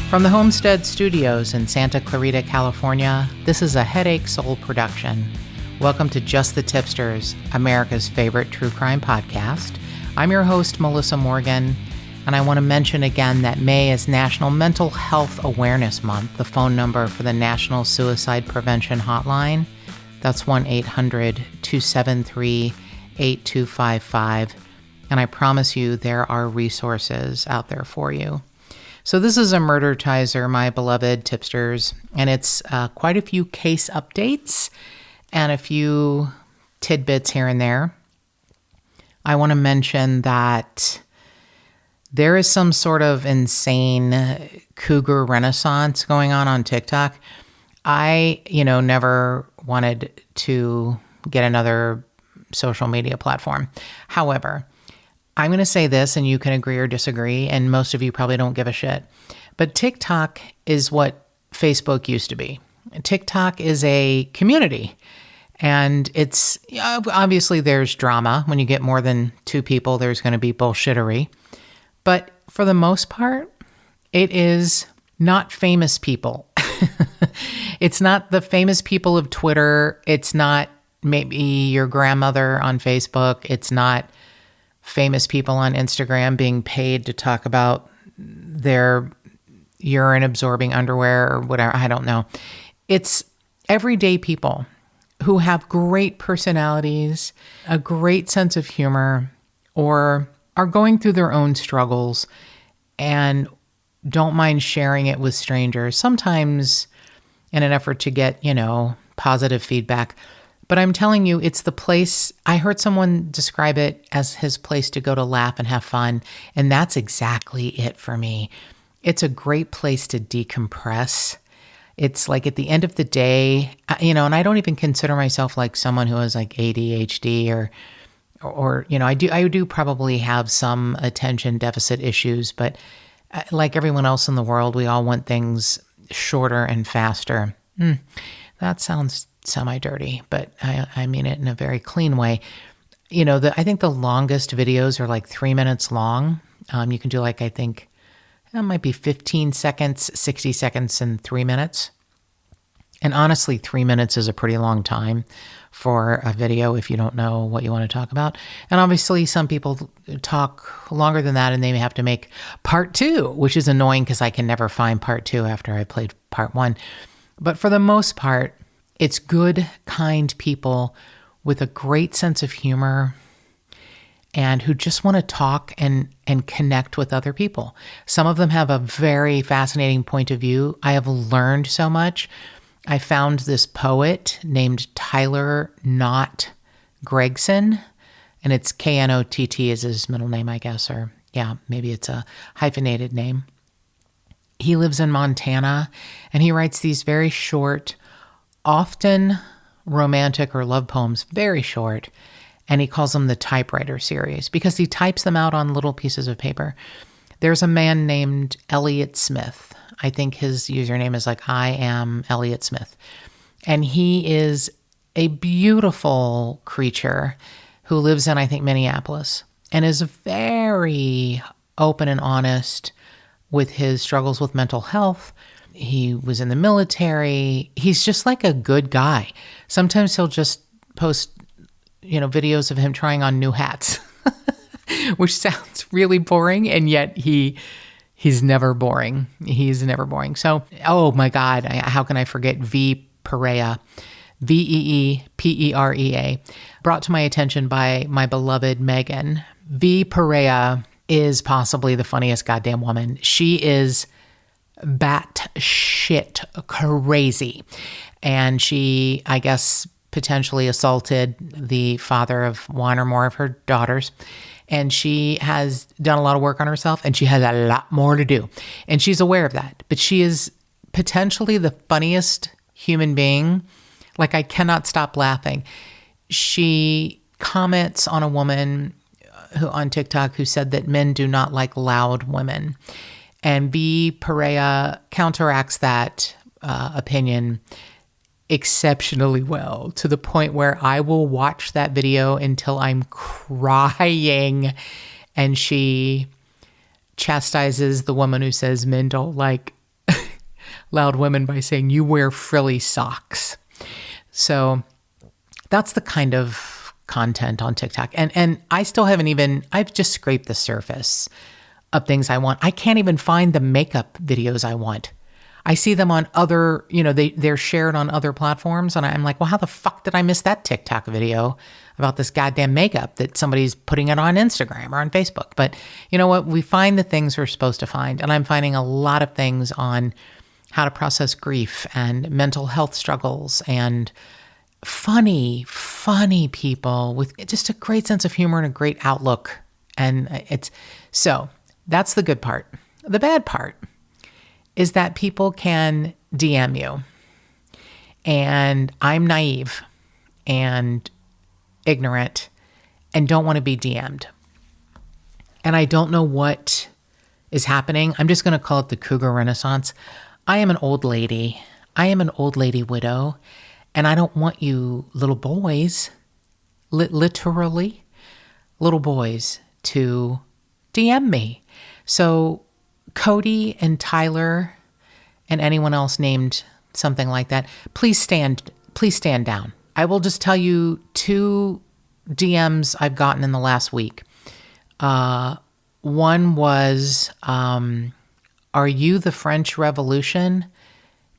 From the Homestead Studios in Santa Clarita, California, this is a Headache Soul production. Welcome to Just the Tip-Sters, America's favorite true crime podcast. I'm your host, Melissa Morgan, and I want to mention again that May is National Mental Health Awareness Month. The phone number for the National Suicide Prevention Hotline, that's 1-800-273-8255, and I promise you there are resources out there for you. So this is a Murder Tizer, my beloved Tipsters, and it's quite a few case updates and a few tidbits here and there. I want to mention that there is some sort of insane cougar renaissance going on TikTok. I, never wanted to get another social media platform. However, I'm going to say this, and you can agree or disagree, and most of you probably don't give a shit. But TikTok is what Facebook used to be. TikTok is a community, and it's obviously there's drama. When you get more than two people, there's going to be bullshittery. But for the most part, it is not famous people. It's not the famous people of Twitter. It's not maybe your grandmother on Facebook. It's not famous people on Instagram being paid to talk about their urine-absorbing underwear or whatever. I don't know. It's everyday people who have great personalities, a great sense of humor, or are going through their own struggles and don't mind sharing it with strangers, sometimes in an effort to get, positive feedback. But I'm telling you, it's the place. I heard someone describe it as his place to go to laugh and have fun. And that's exactly it for me. It's a great place to decompress. It's like at the end of the day, and I don't even consider myself like someone who has like ADHD or I do probably have some attention deficit issues, but like everyone else in the world, we all want things shorter and faster. That sounds semi-dirty, but I mean it in a very clean way. I think the longest videos are like 3 minutes long. You can do I think it might be 15 seconds, 60 seconds, and 3 minutes. And honestly, 3 minutes is a pretty long time for a video if you don't know what you want to talk about. And obviously, some people talk longer than that and they may have to make part two, which is annoying because I can never find part two after I played part one. But for the most part, it's good, kind people with a great sense of humor and who just want to talk and connect with other people. Some of them have a very fascinating point of view. I have learned so much. I found this poet named Tyler Knott Gregson, and it's Knott is his middle name, I guess, or maybe it's a hyphenated name. He lives in Montana, and he writes these very short, often romantic or love poems, very short, and he calls them the typewriter series because he types them out on little pieces of paper. There's a man named Elliot Smith. I think his username is I am Elliot Smith. And he is a beautiful creature who lives in, I think, Minneapolis and is very open and honest with his struggles with mental health. He was in the military. He's just like a good guy. Sometimes he'll just post, videos of him trying on new hats, which sounds really boring. And yet he's never boring. He's never boring. So, oh my God, how can I forget V. Perea, Veeperea, brought to my attention by my beloved Megan. V. Perea is possibly the funniest goddamn woman. She is batshit crazy. And she, I guess, potentially assaulted the father of one or more of her daughters. And she has done a lot of work on herself, and she has a lot more to do. And she's aware of that. But she is potentially the funniest human being. I cannot stop laughing. She comments on a woman on TikTok who said that men do not like loud women. And B. Perea counteracts that opinion exceptionally well, to the point where I will watch that video until I'm crying. And she chastises the woman who says men don't like loud women by saying, you wear frilly socks. So that's the kind of content on TikTok. And I still I've just scraped the surface of things I want. I can't even find the makeup videos I want. I see them on other, they're shared on other platforms. And I'm like, well, how the fuck did I miss that TikTok video about this goddamn makeup that somebody's putting it on Instagram or on Facebook? But you know what? We find the things we're supposed to find. And I'm finding a lot of things on how to process grief and mental health struggles and funny people with just a great sense of humor and a great outlook. And so that's the good part. The bad part is that people can DM you, and I'm naive and ignorant and don't want to be DM'd. And I don't know what is happening. I'm just going to call it the Cougar Renaissance. I am an old lady. I am an old lady widow, and I don't want you little boys, literally little boys, to DM me. So Cody and Tyler and anyone else named something like that, please stand down. I will just tell you 2 DMs I've gotten in the last week. One was, are you the French Revolution?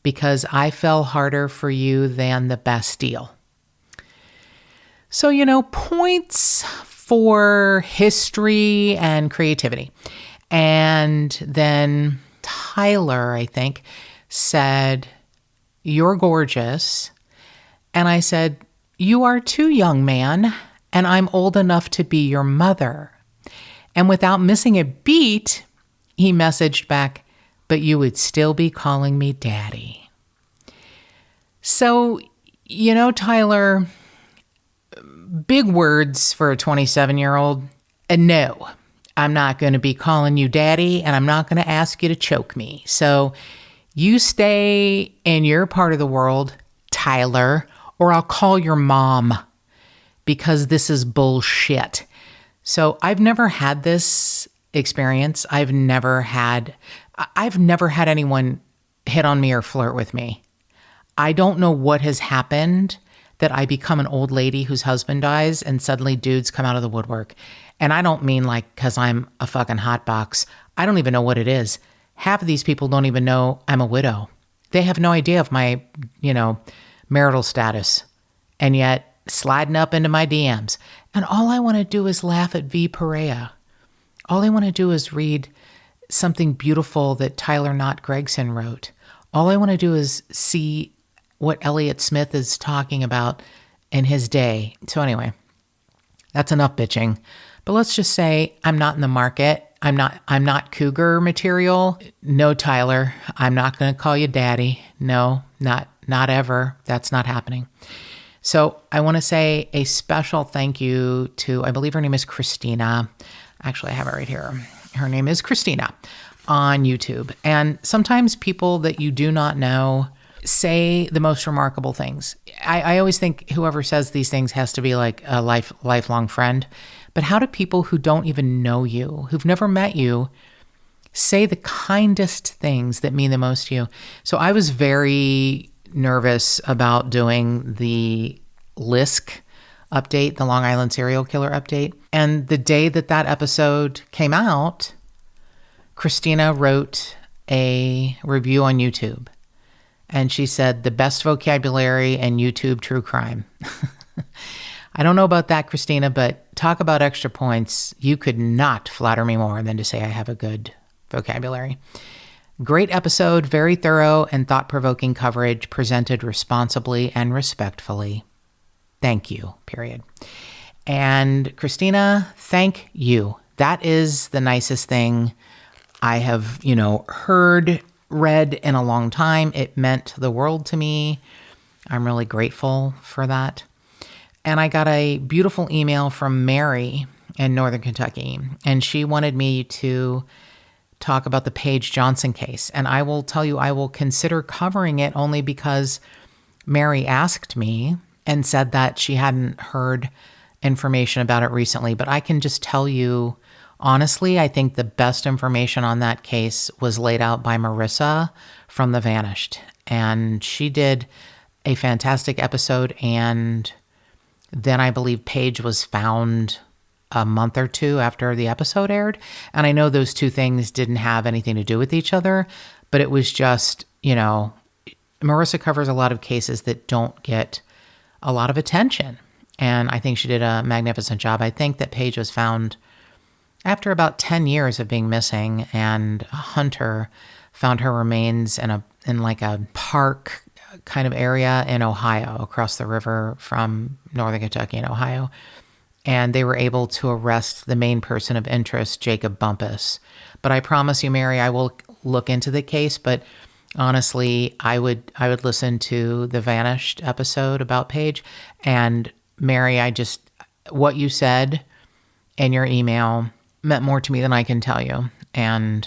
Because I fell harder for you than the Bastille. So, points for history and creativity. And then Tyler, I think, said, you're gorgeous. And I said, you are too, young man, and I'm old enough to be your mother. And without missing a beat, he messaged back, but you would still be calling me daddy. So, Tyler, big words for a 27-year-old. And no, I'm not going to be calling you daddy, and I'm not going to ask you to choke me. So you stay in your part of the world, Tyler, or I'll call your mom, because this is bullshit. So I've never had this experience. I've never had anyone hit on me or flirt with me. I don't know what has happened that I become an old lady whose husband dies and suddenly dudes come out of the woodwork. And I don't mean like because I'm a fucking hotbox. I don't even know what it is. Half of these people don't even know I'm a widow. They have no idea of my, marital status. And yet sliding up into my DMs. And all I want to do is laugh at V. Perea. All I want to do is read something beautiful that Tyler Knott Gregson wrote. All I want to do is see what Elliott Smith is talking about in his day. So anyway, that's enough bitching. But let's just say I'm not in the market. I'm not cougar material. No, Tyler, I'm not going to call you daddy. No, not ever. That's not happening. So I want to say a special thank you to, I believe her name is Christina. Actually, I have it right here. Her name is Christina on YouTube. And sometimes people that you do not know say the most remarkable things. I always think whoever says these things has to be like a lifelong friend. But how do people who don't even know you, who've never met you, say the kindest things that mean the most to you? So I was very nervous about doing the Lisk update, the Long Island serial killer update. And the day that episode came out, Christina wrote a review on YouTube. And she said, the best vocabulary in YouTube true crime. I don't know about that, Christina, but talk about extra points. You could not flatter me more than to say I have a good vocabulary. Great episode, very thorough and thought-provoking coverage, presented responsibly and respectfully. Thank you, period. And Christina, thank you. That is the nicest thing I have, heard, read in a long time. It meant the world to me. I'm really grateful for that. And I got a beautiful email from Mary in Northern Kentucky, and she wanted me to talk about the Paige Johnson case. And I will tell you, I will consider covering it only because Mary asked me and said that she hadn't heard information about it recently. But I can just tell you Honestly, I think the best information on that case was laid out by Marissa from The Vanished. And she did a fantastic episode. And then I believe Paige was found a month or two after the episode aired. And I know those two things didn't have anything to do with each other, but it was just, Marissa covers a lot of cases that don't get a lot of attention. And I think she did a magnificent job. I think that Paige was found after about 10 years of being missing, and a hunter found her remains in like a park kind of area in Ohio, across the river from northern Kentucky and Ohio. And they were able to arrest the main person of interest, Jacob Bumpus. But I promise you, Mary, I will look into the case. But honestly, I would listen to the Vanished episode about Paige. And Mary, what you said in your email meant more to me than I can tell you. And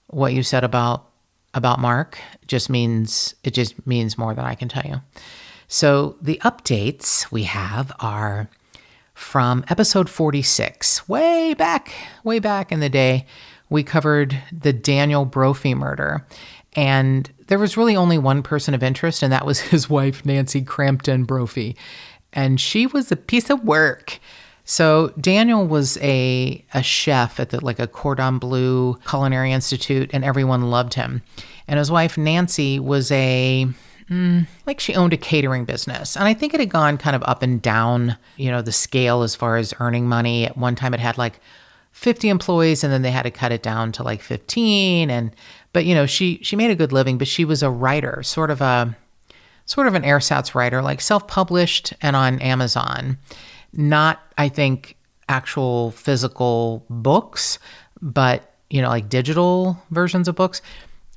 what you said about Mark just means more than I can tell you. So the updates we have are from episode 46. Way back in the day, we covered the Daniel Brophy murder. And there was really only one person of interest, and that was his wife, Nancy Crampton Brophy. And she was a piece of work. So Daniel was a chef at a Cordon Bleu Culinary Institute, and everyone loved him. And his wife, Nancy, was she owned a catering business. And I think it had gone kind of up and down, the scale as far as earning money. At one time it had 50 employees, and then they had to cut it down to 15. But she made a good living, but she was a writer, sort of an ersatz writer, self-published and on Amazon. Not, I think, actual physical books, but, digital versions of books.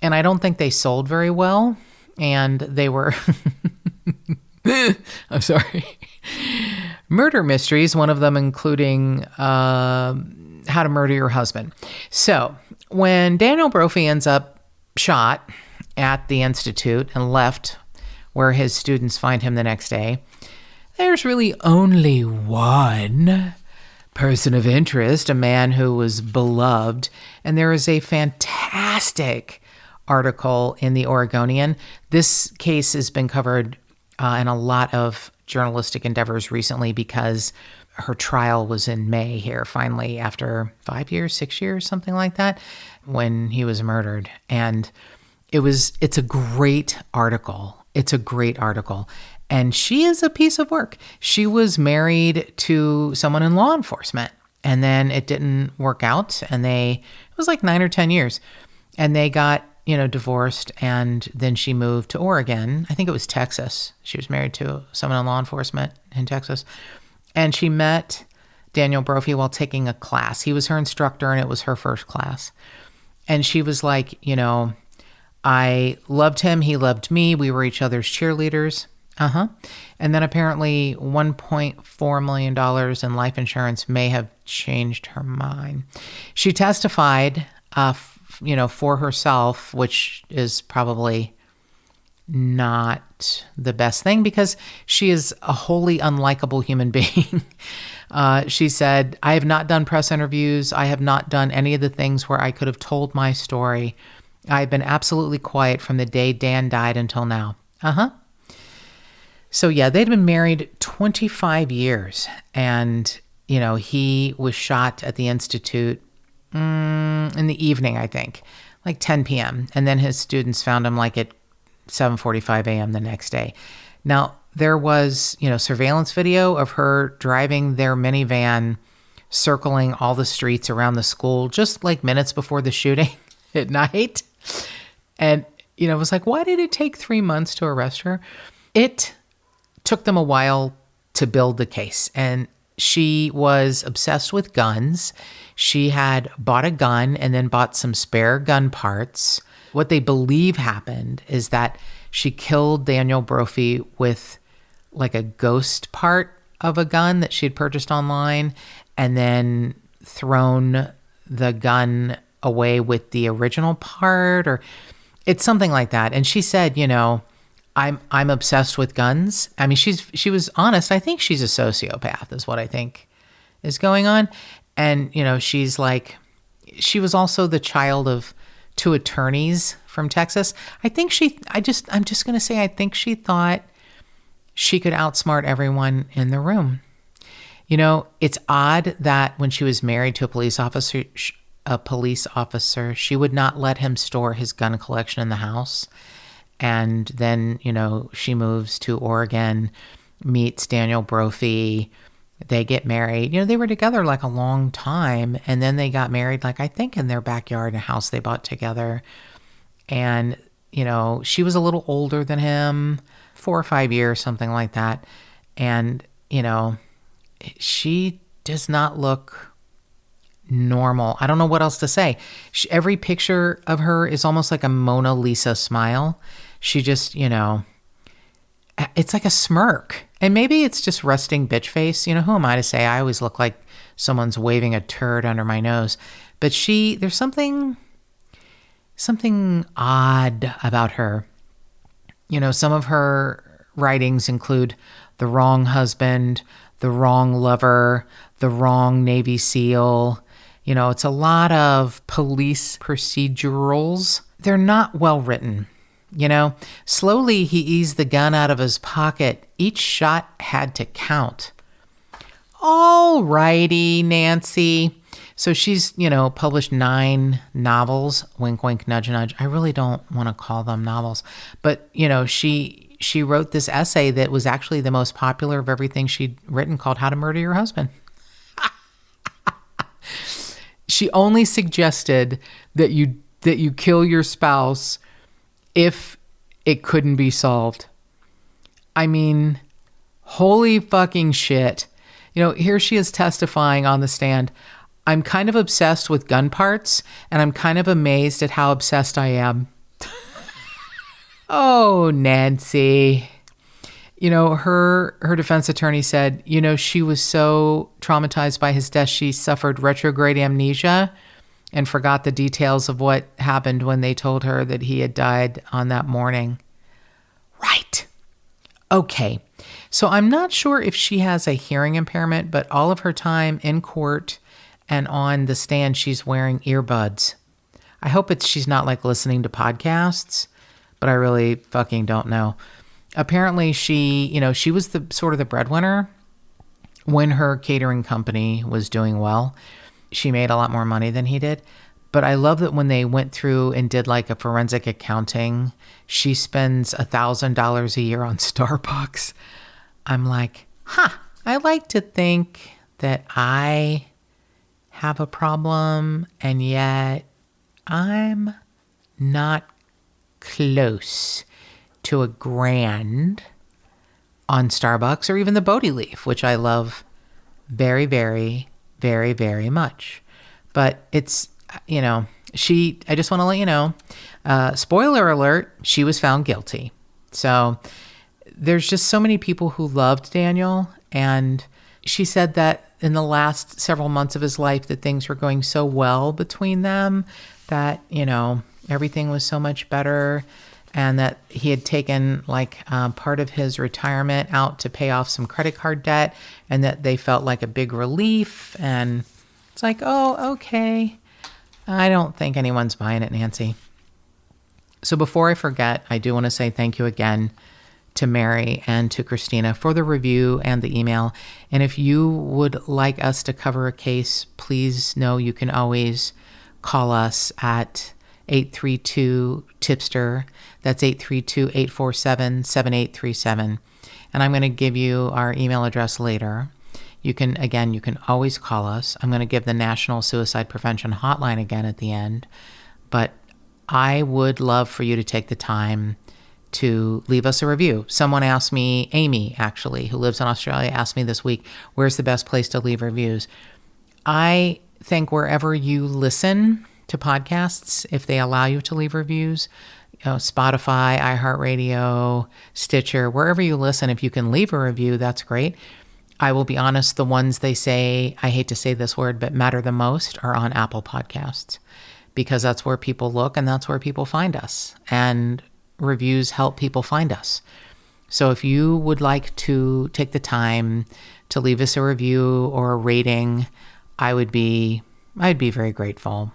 And I don't think they sold very well. And they were, I'm sorry, murder mysteries, one of them including How to Murder Your Husband. So when Daniel Brophy ends up shot at the Institute and left where his students find him the next day, there's really only one person of interest, a man who was beloved. And there is a fantastic article in the Oregonian. This case has been covered in a lot of journalistic endeavors recently because her trial was in May here, finally, after 5 years, 6 years, something like that, when he was murdered. And it's a great article. It's a great article. And she is a piece of work. She was married to someone in law enforcement, and then it didn't work out. And it was 9 or 10 years. And they got, divorced. And then she moved to Oregon. I think it was Texas. She was married to someone in law enforcement in Texas. And she met Daniel Brophy while taking a class. He was her instructor, and it was her first class. And she was like, I loved him. He loved me. We were each other's cheerleaders. And then apparently $1.4 million in life insurance may have changed her mind. She testified, for herself, which is probably not the best thing because she is a wholly unlikable human being. She said, I have not done press interviews. I have not done any of the things where I could have told my story. I've been absolutely quiet from the day Dan died until now. So yeah, they'd been married 25 years. And, he was shot at the Institute in the evening, I think, 10 p.m. And then his students found him at 7:45 a.m. the next day. Now, there was, surveillance video of her driving their minivan, circling all the streets around the school, just minutes before the shooting at night. And, it was why did it take 3 months to arrest her? It took them a while to build the case. And she was obsessed with guns. She had bought a gun and then bought some spare gun parts. What they believe happened is that she killed Daniel Brophy with a ghost part of a gun that she had purchased online, and then thrown the gun away with the original part, or it's something like that. And she said, I'm obsessed with guns. I mean, she was honest. I think she's a sociopath is what I think is going on. And, she's like, she was also the child of two attorneys from Texas. I'm just going to say, I think she thought she could outsmart everyone in the room. It's odd that when she was married to a police officer, she would not let him store his gun collection in the house. And then, she moves to Oregon, meets Daniel Brophy. They get married. They were together like a long time. And then they got married, like I think in their backyard in a house they bought together. And, she was a little older than him, 4 or 5 years, something like that. And, she does not look normal. I don't know what else to say. Every picture of her is almost like a Mona Lisa smile. She just, it's like a smirk. And maybe it's just resting bitch face. Who am I to say? I always look like someone's waving a turd under my nose. But there's something odd about her. Some of her writings include the wrong husband, the wrong lover, the wrong Navy SEAL. It's a lot of police procedurals. They're not well written. Slowly he eased the gun out of his pocket. Each shot had to count. All righty, Nancy. So she's, published 9 novels. Wink, wink, nudge, nudge. I really don't want to call them novels. But, she wrote this essay that was actually the most popular of everything she'd written, called How to Murder Your Husband. She only suggested that you kill your spouse if it couldn't be solved. I mean, holy fucking shit. Here she is testifying on the stand. I'm kind of obsessed with gun parts, and I'm kind of amazed at how obsessed I am. Oh, Nancy. Her defense attorney said, she was so traumatized by his death, she suffered retrograde amnesia and forgot the details of what happened when they told her that he had died on that morning. Right. Okay. So I'm not sure if she has a hearing impairment, but all of her time in court and on the stand, she's wearing earbuds. I hope she's not like listening to podcasts, but I really fucking don't know. Apparently she was the sort of the breadwinner when her catering company was doing well. She made a lot more money than he did. But I love that when they went through and did like a forensic accounting, she spends $1,000 a year on Starbucks. I'm like, I like to think that I have a problem, and yet I'm not close to $1,000 on Starbucks or even the Bodhi Leaf, which I love very, very, very, very much. But it's, I just want to let you know, spoiler alert, she was found guilty. So there's just so many people who loved Daniel. And she said that in the last several months of his life that things were going so well between them that, everything was so much better, and that he had taken part of his retirement out to pay off some credit card debt, and that they felt like a big relief. And it's like, oh, okay. I don't think anyone's buying it, Nancy. So before I forget, I do want to say thank you again to Mary and to Christina for the review and the email. And if you would like us to cover a case, please know you can always call us at 832-TIPSTER. That's 832-847-7837. And I'm going to give you our email address later. You can always call us. I'm going to give the National Suicide Prevention Hotline again at the end. But I would love for you to take the time to leave us a review. Someone asked me, Amy, actually, who lives in Australia, asked me this week, where's the best place to leave reviews? I think wherever you listen to podcasts, if they allow you to leave reviews, Spotify, iHeartRadio, Stitcher, wherever you listen, if you can leave a review, that's great. I will be honest, the ones they say, I hate to say this word, but matter the most are on Apple Podcasts, because that's where people look and that's where people find us. And reviews help people find us. So if you would like to take the time to leave us a review or a rating I'd be very grateful.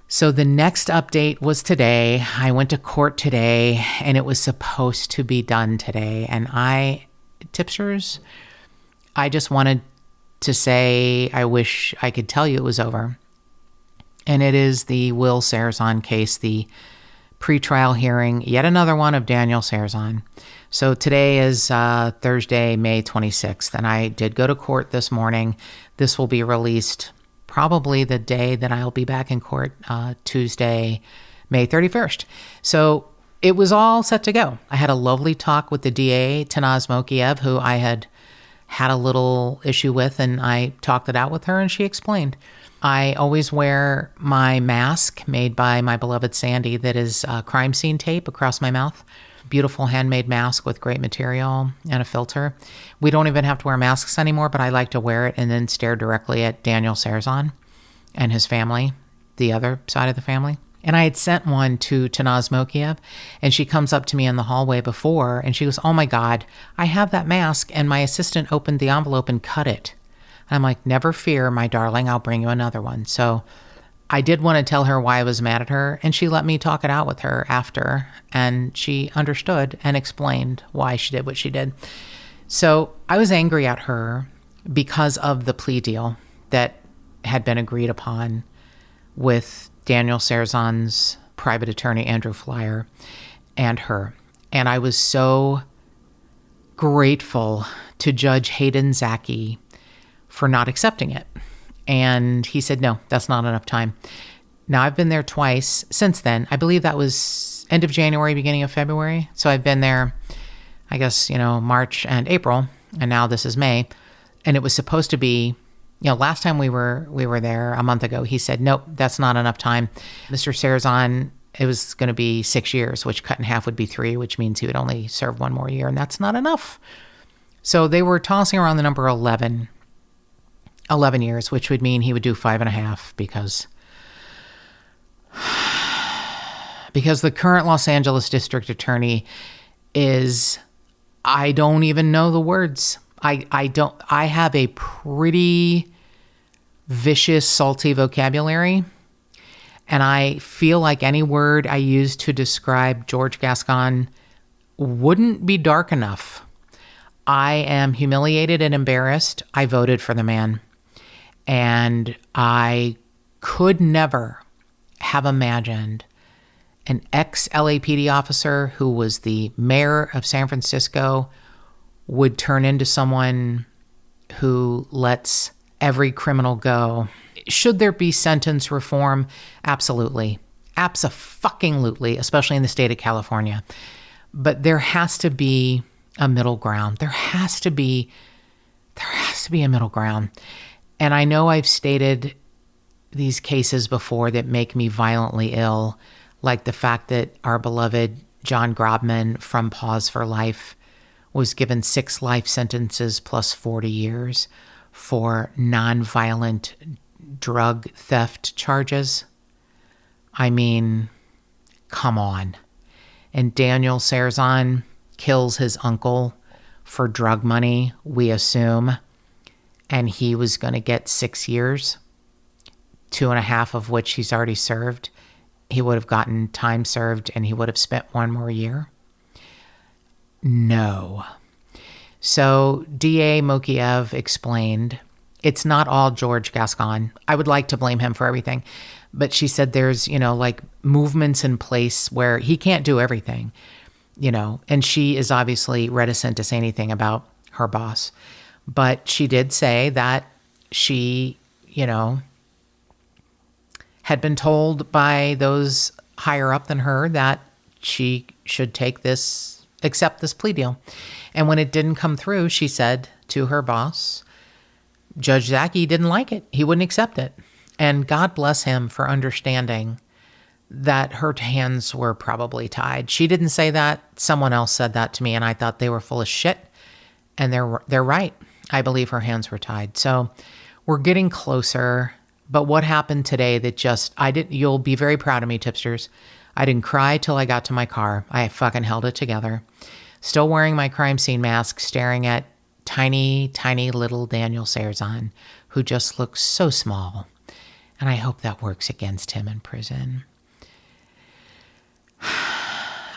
So the next update was today. I went to court today, and it was supposed to be done today. And Tipsters, I just wanted to say I wish I could tell you it was over. And it is the Will Sarazan case, the pretrial hearing, yet another one of Daniel Sarazan. So today is Thursday, May 26th, and I did go to court this morning. This will be released probably the day that I'll be back in court, Tuesday, May 31st. So it was all set to go. I had a lovely talk with the DA, Tanaz Mokiev, who I had a little issue with, and I talked it out with her, and she explained. I always wear my mask made by my beloved Sandy that is crime scene tape across my mouth. Beautiful handmade mask with great material and a filter. We don't even have to wear masks anymore, but I like to wear it and then stare directly at Daniel Sarazan and his family, the other side of the family. And I had sent one to Tanaz Mokiev, and she comes up to me in the hallway before, and she goes, "Oh my God, I have that mask, and my assistant opened the envelope and cut it." And I'm like, "Never fear, my darling, I'll bring you another one." So I did want to tell her why I was mad at her, and she let me talk it out with her after, and she understood and explained why she did what she did. So I was angry at her because of the plea deal that had been agreed upon with Daniel Sarazan's private attorney, Andrew Flyer, and her. And I was so grateful to Judge Hayden Zaki for not accepting it. And he said, no, that's not enough time. Now, I've been there twice since then. I believe that was end of January, beginning of February. So I've been there, I guess, March and April, and now this is May. And it was supposed to be, last time we were there a month ago, he said, nope, that's not enough time. Mr. Sarazan, it was going to be 6 years, which cut in half would be 3, which means he would only serve 1 more year, and that's not enough. So they were tossing around the number 11 years, which would mean he would do 5.5 because the current Los Angeles district attorney is, I don't even know the words. I have a pretty vicious, salty vocabulary, and I feel like any word I use to describe George Gascon wouldn't be dark enough. I am humiliated and embarrassed. I voted for the man. And I could never have imagined an ex-LAPD officer who was the mayor of San Francisco would turn into someone who lets every criminal go. Should there be sentence reform? Absolutely. Abso-fucking-lutely, especially in the state of California. But there has to be a middle ground. There has to be a middle ground. And I know I've stated these cases before that make me violently ill, like the fact that our beloved John Grobman from Pause for Life was given 6 life sentences plus 40 years for nonviolent drug theft charges. I mean, come on. And Daniel Sarazan kills his uncle for drug money, we assume, and he was going to get 6 years, 2.5 of which he's already served. He would have gotten time served and he would have spent 1 more year. No. So DA Mokiev explained, it's not all George Gascon. I would like to blame him for everything. But she said there's, movements in place where he can't do everything, and she is obviously reticent to say anything about her boss. But she did say that she, had been told by those higher up than her that she should accept this plea deal. And when it didn't come through, she said to her boss, Judge Zaki didn't like it. He wouldn't accept it. And God bless him for understanding that her hands were probably tied. She didn't say that. Someone else said that to me, and I thought they were full of shit. And they're right. I believe her hands were tied. So we're getting closer. But what happened today that you'll be very proud of me, Tipsters. I didn't cry till I got to my car. I fucking held it together. Still wearing my crime scene mask, staring at tiny, tiny little Daniel Sarazan, who just looks so small. And I hope that works against him in prison.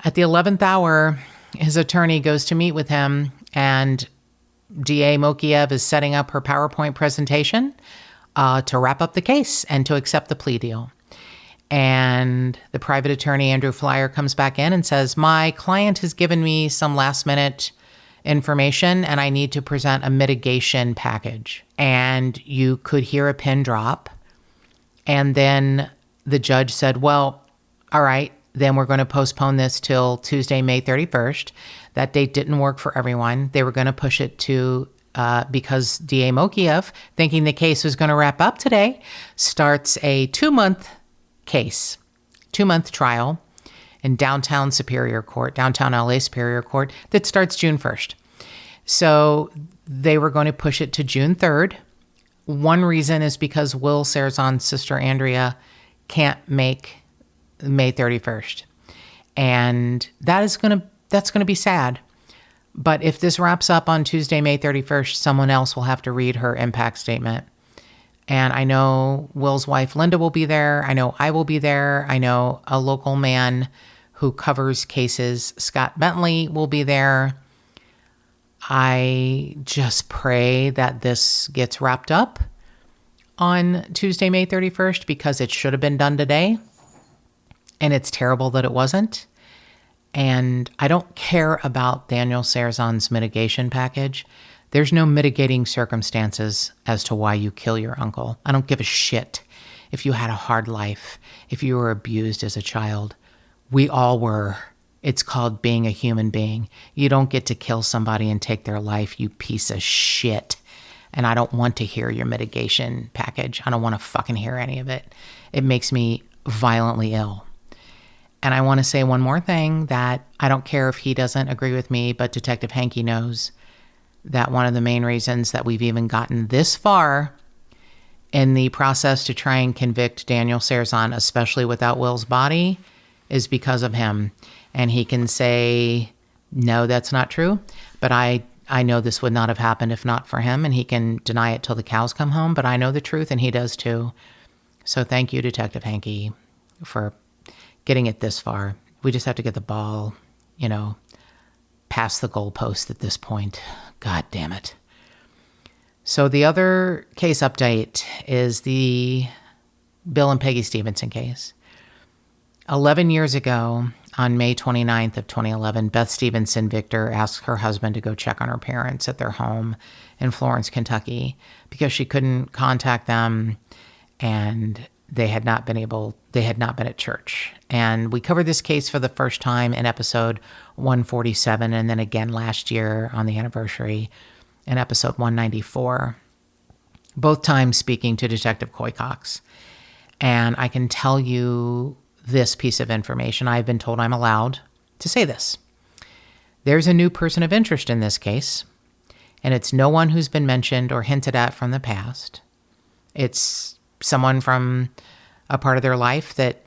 At the 11th hour, his attorney goes to meet with him, and DA Mokiev is setting up her PowerPoint presentation to wrap up the case and to accept the plea deal. And the private attorney, Andrew Flyer, comes back in and says, my client has given me some last-minute information, and I need to present a mitigation package. And you could hear a pin drop. And then the judge said, well, all right, then we're going to postpone this till Tuesday, May 31st. That date didn't work for everyone. They were going to push it to, because DA Mokiev, thinking the case was going to wrap up today, starts a 2-month case, 2-month trial in downtown LA Superior Court that starts June 1st. So they were going to push it to June 3rd. One reason is because Will Sarazan's sister Andrea can't make May 31st. And that's going to be sad. But if this wraps up on Tuesday, May 31st, someone else will have to read her impact statement. And I know Will's wife, Linda, will be there. I know I will be there. I know a local man who covers cases, Scott Bentley, will be there. I just pray that this gets wrapped up on Tuesday, May 31st, because it should have been done today. And it's terrible that it wasn't. And I don't care about Daniel Sarazan's mitigation package. There's no mitigating circumstances as to why you kill your uncle. I don't give a shit if you had a hard life, if you were abused as a child. We all were. It's called being a human being. You don't get to kill somebody and take their life, you piece of shit. And I don't want to hear your mitigation package. I don't want to fucking hear any of it. It makes me violently ill. And I want to say one more thing, that I don't care if he doesn't agree with me, but Detective Hanke knows that one of the main reasons that we've even gotten this far in the process to try and convict Daniel Sarazan, especially without Will's body, is because of him. And he can say, no, that's not true. But I know this would not have happened if not for him. And he can deny it till the cows come home. But I know the truth, and he does too. So thank you, Detective Hanke, for getting it this far. We just have to get the ball, past the goalpost at this point. God damn it. So the other case update is the Bill and Peggy Stevenson case. 11 years ago, on May 29th of 2011, Beth Stevenson Victor asked her husband to go check on her parents at their home in Florence, Kentucky, because she couldn't contact them, and they had not been at church. And we covered this case for the first time in episode 147, and then again last year on the anniversary in episode 194, both times speaking to Detective Coy Cox. And I can tell you this piece of information. I've been told I'm allowed to say this. There's a new person of interest in this case, and it's no one who's been mentioned or hinted at from the past. It's someone from a part of their life that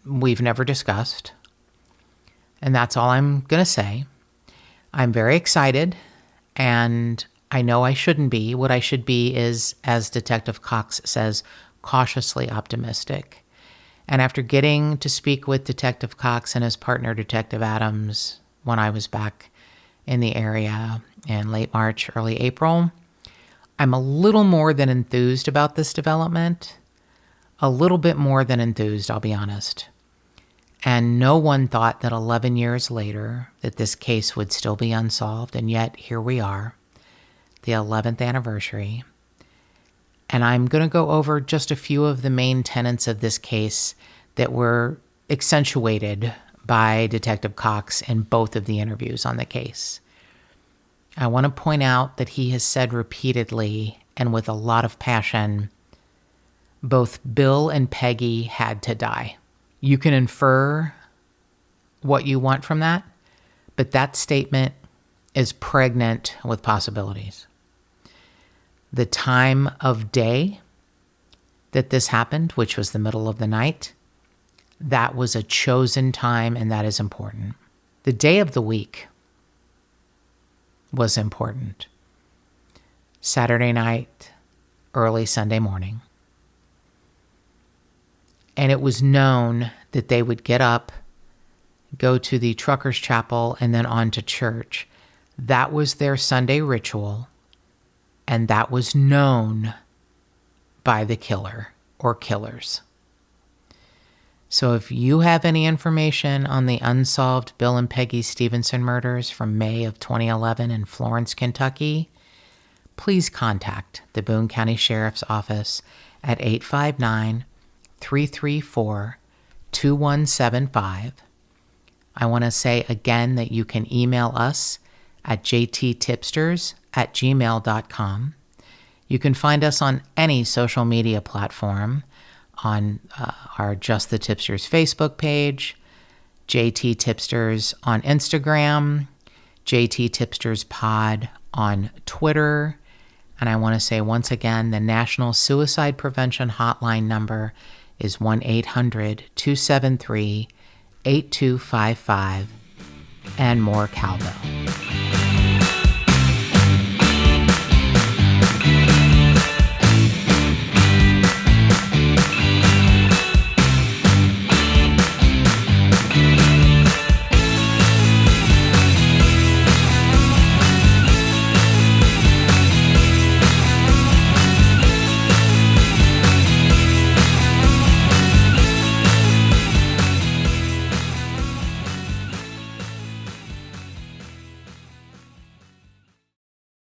we've never discussed. And that's all I'm going to say. I'm very excited, and I know I shouldn't be. What I should be is, as Detective Cox says, cautiously optimistic. And after getting to speak with Detective Cox and his partner, Detective Adams, when I was back in the area in late March, early April, I'm a little more than enthused about this development. A little bit more than enthused, I'll be honest. And no one thought that 11 years later that this case would still be unsolved. And yet here we are, the 11th anniversary. And I'm going to go over just a few of the main tenets of this case that were accentuated by Detective Cox in both of the interviews on the case. I want to point out that he has said repeatedly and with a lot of passion, both Bill and Peggy had to die. You can infer what you want from that, but that statement is pregnant with possibilities. The time of day that this happened, which was the middle of the night, that was a chosen time, and that is important. The day of the week was important. Saturday night, early Sunday morning. And it was known that they would get up, go to the Truckers' Chapel, and then on to church. That was their Sunday ritual, and that was known by the killer or killers. So if you have any information on the unsolved Bill and Peggy Stevenson murders from May of 2011 in Florence, Kentucky, please contact the Boone County Sheriff's Office at 859-334-2175. I want to say again that you can email us at jttipsters@gmail.com. You can find us on any social media platform, on our Just the Tipsters Facebook page, JT Tipsters on Instagram, JT Tipsters Pod on Twitter. And I want to say once again, the National Suicide Prevention Hotline number is 1-800-273-8255, and more cowbell.